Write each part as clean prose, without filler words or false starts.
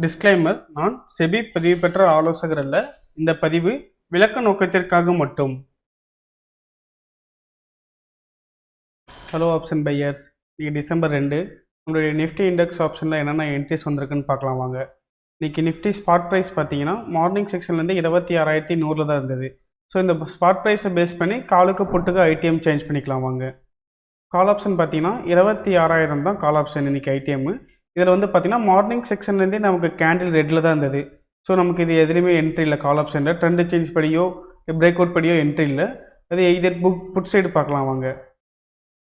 Disclaimer: நான் SEBI பதிவு பெற்ற ஆலோசகர் அல்ல. இந்த பதிவு விளக்க நோக்கத்திற்காக மட்டும். ஹலோ ஆப்ஷன் பையர்ஸ், இன்றைக்கி டிசம்பர் 2. நம்மளுடைய நிஃப்டி இண்டெக்ஸ் ஆப்ஷனில் என்னென்ன என்ட்ரிஸ் வந்திருக்குன்னு பார்க்கலாம் வாங்க. இன்றைக்கி நிஃப்டி ஸ்பாட் ப்ரைஸ் பார்த்தீங்கன்னா மார்னிங் செக்ஷன்லேருந்து 26,100 தான் இருந்தது. ஸோ இந்த ஸ்பாட் ப்ரைஸை பேஸ் பண்ணி காலுக்கு புட்டுக்கு ஐடிஎம் சேஞ்ச் பண்ணிக்கலாம் வாங்க. கால் ஆப்ஷன் பார்த்தீங்கன்னா 26,000 தான் கால் ஆப்ஷன் இன்றைக்கி ஐடிஎம்மு. இதில் வந்து பார்த்திங்கன்னா மார்னிங் செக்ஷன்லேருந்தே நமக்கு கேண்டில் ரெட்டில் தான் இருந்தது. ஸோ நமக்கு இது எதுலேயுமே என்ட்ரி இல்லை. கால் ஆப்ஷனில் ட்ரெண்ட் சேஞ்ச் படியோ பிரேக் அவுட் படியோ என்ட்ரி இல்லை. அது இதர் புட் சைடு பார்க்கலாம் வாங்க.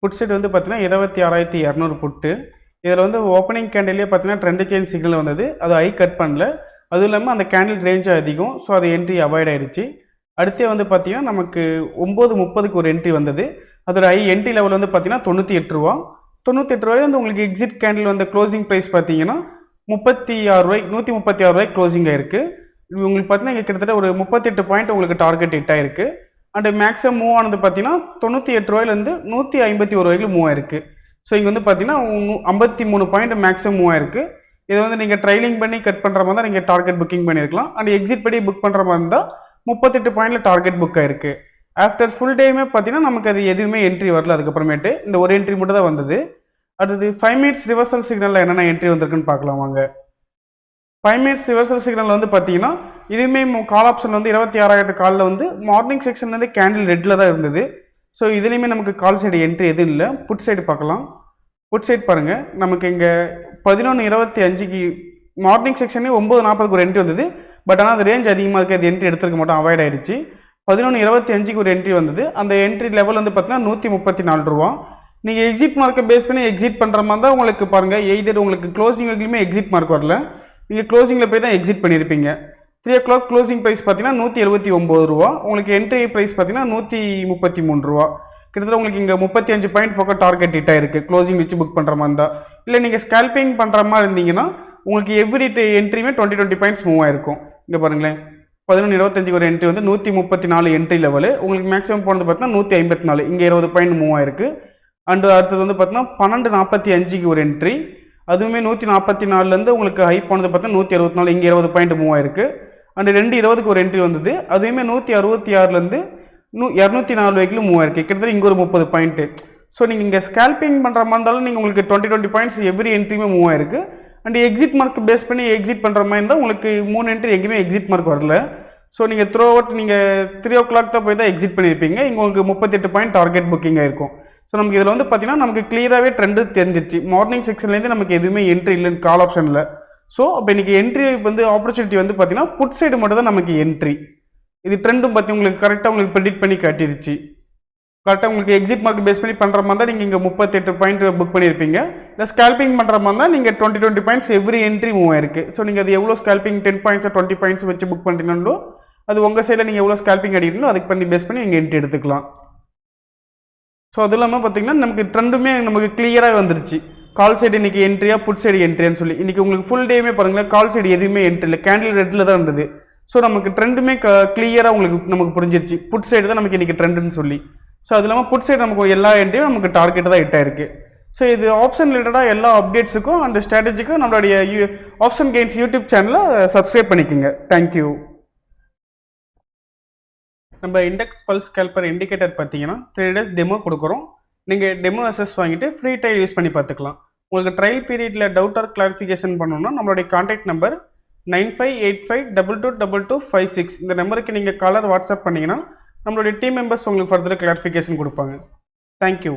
புட் சைடு வந்து பார்த்திங்கன்னா 26,200 புட்டு. இதில் வந்து ஓப்பனிங் கேண்டிலே பார்த்திங்கன்னா ட்ரெண்ட் சேஞ்ச் சிக்னல் வந்தது. அது ஐ கட் பண்ணல. அதுவும் இல்லாமல் அந்த கேண்டில் ரேஞ்சு அதிகம். ஸோ அது என்ட்ரி அவாய்ட் ஆகிடுச்சு. அடுத்தே வந்து பார்த்திங்கன்னா நமக்கு 9:30க்கு ஒரு என்ட்ரி வந்தது. அதோட ஐ என்ட்ரி லெவல் வந்து பார்த்திங்கன்னா 98 ரூபா. 98 ரூபாய் வந்து உங்களுக்கு எக்ஸிட் கேண்டில் வந்து க்ளோசிங் ப்ரைஸ் பார்த்தீங்கன்னா 36 ரூபாய் 136 ரூபாய் க்ளோசிங் ஆயிருக்கு. உங்களுக்கு பார்த்தீங்கன்னா இங்கே கிட்டத்தட்ட ஒரு 38 பாயிண்ட் உங்களுக்கு டார்கெட் ஹிட் ஆயிருக்கு. அண்ட் மேக்ஸிமம் மூவ் ஆனது பார்த்தீங்கன்னா 98 ரூபாயிலேருந்து 151 ரூபாய்க்கு மூவ் ஆயிருக்கு. ஸோ இங்கே வந்து பார்த்தீங்கன்னா 53 பாயிண்ட் மேக்ஸிமம் மூவ் ஆயிருக்கு. இதை வந்து நீங்கள் ட்ரைலிங் பண்ணி கட் பண்ணுற மாதிரி தான் நீங்கள் டார்கெட் புக்கிங் பண்ணியிருக்கலாம். அண்ட் எக்ஸிட் படி புக் பண்ணுற மாதிரி இருந்தால் 38 பாயிண்டில் டார்கெட் புக் ஆயிருக்கு. ஆஃப்டர் ஃபுல் டேமே பார்த்தீங்கன்னா நமக்கு அது எதுவுமே என்ட்ரி வரல. அதுக்கப்புறமேட்டு இந்த ஒரு என்ட்ரி மட்டும் தான் வந்தது. அடுத்தது 5 மினிட்ஸ் ரிவர்சல் சிக்னலில் என்னென்ன என்ட்ரி வந்திருக்குன்னு பார்க்கலாம் வாங்க. 5 மினிட்ஸ் ரிவர்சல் சிக்னல் வந்து பார்த்தீங்கன்னா இதுவுமே கால் ஆப்ஷன் வந்து 26,000 காலில் வந்து மார்னிங் செக்ஷன்லேருந்து கேண்டில் ரெட்டில் தான் இருந்தது. ஸோ இதுலேயுமே நமக்கு கால் சைடு என்ட்ரி எதுவும் இல்லை. புட் சைடு பார்க்கலாம். புட் சைடு பாருங்கள், நமக்கு இங்கே 11:25க்கு மார்னிங் செக்ஷனே 9:40க்கு ஒரு என்ட்ரி வந்தது. பட் ஆனால் அது ரேஞ்ச் அதிகமாக இருக்குது. அது என்ட்ரி எடுத்துருக்க மாட்டோம், அவாய்ட் ஆகிடுச்சு. 11:25க்கு ஒரு என்ட்ரி வந்தது. அந்த என்ட்ரி லெவல் வந்து பார்த்தீங்கன்னா 134 ரூபா. நீங்கள் எக்ஸிட் மார்க்கை பேஸ் பண்ணி எக்ஸிட் பண்ணுற மாதிரி தான் உங்களுக்கு பாருங்கள். எய்தர் உங்களுக்கு க்ளோசிங் வரைக்குமே எக்ஸிட் மார்க் வரல. நீங்கள் க்ளோசிங்கில் போய் தான் எக்ஸிட் பண்ணியிருப்பீங்க. 3 o'clock க்ளோசிங் ப்ரைஸ் பார்த்தீங்கன்னா 179 ரூபா. உங்களுக்கு என்ட்ரி ப்ரைஸ் பார்த்தீங்கன்னா 133 ரூபா. கிட்டத்தட்ட உங்களுக்கு இங்கே 35 பாயிண்ட் பக்கம் டார்கெட் ஹிட் ஆயிருக்கு. க்ளோசிங் வச்சு புக் பண்ணுற மாதிரி இருந்தால். இல்லை நீங்கள் ஸ்கேல்பிங் பண்ணுற மாதிரி இருந்தீங்கன்னா உங்களுக்கு எவ்ரி என்ட்ரியுமே 20 பாயிண்ட்ஸ் மூவ் ஆயிருக்கும். இங்கே பாருங்களேன், 11:25க்கு ஒரு என்ட்ரி வந்து 134 என்ட்ரி லெவலு. உங்களுக்கு மேக்ஸிமம் போனது பார்த்தீங்கன்னா 154. இங்கே 20 பாயிண்ட் மூவ் ஆயிருக்கு. அண்டு அடுத்தது வந்து பார்த்தீங்கன்னா 12:45க்கு ஒரு என்ட்ரி. அதுவுமே 144லேருந்து உங்களுக்கு ஹை போனது பார்த்தீங்கன்னா 164. இங்கே 20 பாயிண்ட் மூவ் ஆயிருக்கு. அண்டு 2:20க்கு ஒரு என்ட்ரி வந்தது. அதுவுமே 166லேருந்து 204 வரைக்கும் மூவ் ஆயிருக்கு. கிட்டத்தட்ட இங்கே ஒரு 30 பாயிண்ட்டு. ஸோ நீங்கள் இங்கே ஸ்கேல்பிங் பண்ணுற மாதிரி இருந்தாலும் நீங்கள் உங்களுக்கு 20 பாயிண்ட்ஸ் எவ்ரி என்ட்ரியுமே மூவ் ஆயிருக்கு. அண்ட் எக்ஸிட் மார்க் பேஸ் பண்ணி எக்ஸிட் பண்ணுற மாதிரி இருந்தால் உங்களுக்கு 3 என்ட்ரி எங்கேயுமே எக்ஸிட் மார்க் வரல. ஸோ நீங்கள் த்ரூ அவுட் நீங்கள் 3 o'clock தான் போய் தான் எக்ஸிட் பண்ணியிருப்பீங்க. இங்கே உங்களுக்கு 38 பாயிண்ட் டார்கெட் புக்கிங் ஆயிருக்கும். ஸோ நமக்கு இதில் வந்து பார்த்தீங்கன்னா நமக்கு கிளியராகவே ட்ரெண்டு தெரிஞ்சிச்சு. மார்னிங் செக்ஷன்லேருந்து நமக்கு எதுவுமே என்ட்ரி இல்லைன்னு கால் ஆப்ஷனில். ஸோ அப்போ இன்றைக்கி என்ட்ரி வந்து ஆப்பர்ச்சுனிட்டி வந்து பார்த்தீங்கன்னா புட் சைடு மட்டும் தான் நமக்கு என்ட்ரி. இது ட்ரெண்டும் பற்றி உங்களுக்கு கரெக்டாக உங்களுக்கு ப்ரெடிக்ட் பண்ணி காட்டிடுச்சு. கரெக்டாக உங்களுக்கு எக்ஸிட் மார்க் பேஸ் பண்ணி பண்ணுற மாதிரி தான் நீங்கள் இங்கே 38 பாயிண்ட் புக் பண்ணியிருப்பீங்க. இல்லை ஸ்கேல்பிங் பண்ணுற மாதிரி தான் நீங்கள் 20 பாயிண்ட்ஸ் எவ்ரி என்ட்ரி மூவ் ஆயிருக்கு. ஸோ நீங்கள் அது எவ்வளோ ஸ்கேல்பிங் 10 பாயிண்ட்ஸோ 20 பாயிண்ட்ஸ் வச்சு புக் பண்ணுறீங்களோ அது உங்கள் சைடில் நீங்கள் எவ்வளோ ஸ்கேல்பிங் அடிக்கிறீங்களோ அதுக்கு பண்ணி பேஸ் பண்ணி நீங்கள் என்ட்ரி எடுத்துக்கலாம். ஸோ அது இல்லாமல் பார்த்தீங்கன்னா நமக்கு ட்ரெண்டுமே நமக்கு கிளியராக வந்துருச்சு. கால் சைடு இன்றைக்கி என்ட்ரியா புட் சைடு என்ட்ரியான்னு சொல்லி. இன்றைக்கி உங்களுக்கு ஃபுல் டேமே பாருங்களேன், கால் சைடு எதுவுமே என்ட்ரி இல்லை. கேண்டில் ரெட்டில் தான் இருந்தது. ஸோ நமக்கு ட்ரெண்டுமே கிளியராக உங்களுக்கு நமக்கு புரிஞ்சிருச்சு. புட் சைடு தான் நமக்கு இன்றைக்கி ட்ரெண்டுன்னு சொல்லி. ஸோ அது இல்லாமல் புட் சைடு நமக்கு எல்லா என்ட்ரியும் நமக்கு டார்கெட் தான் ஹிட் ஆயிருக்கு. ஸோ இது ஆப்ஷன் ரிலேட்டடாக எல்லா அப்டேட்ஸுக்கும் அண்ட் ஸ்ட்ராட்டஜிக்கும் நம்மளுடைய ஆப்ஷன் கெயின்ஸ் யூடியூப் சேனலை சப்ஸ்கிரைப் பண்ணிக்கோங்க. தேங்க்யூ. நம்ம இண்டெக்ஸ் பல்ஸ் கேல்பர் இண்டிகேட்டர் பார்த்தீங்கன்னா 3 days டெமோ கொடுக்குறோம். நீங்கள் டெமோ அசஸ் வாங்கிட்டு ஃப்ரீ ட்ரையல் யூஸ் பண்ணி பார்த்துக்கலாம். உங்களுக்கு ட்ரையல் பீரியடில் டவுட் ஆர் கிளாரிஃபிகேஷன் பண்ணணும்னா நம்மளுடைய கான்டாக்ட் நம்பர் 9585222256 இந்த நம்பருக்கு நீங்கள் காலர் வாட்ஸ்அப் பண்ணிங்கன்னா நம்மளுடைய டீம் மெம்பர்ஸ் உங்களுக்கு ஃபர்தர் கிளாரிஃபிகேஷன் கொடுப்பாங்க. தேங்க்யூ.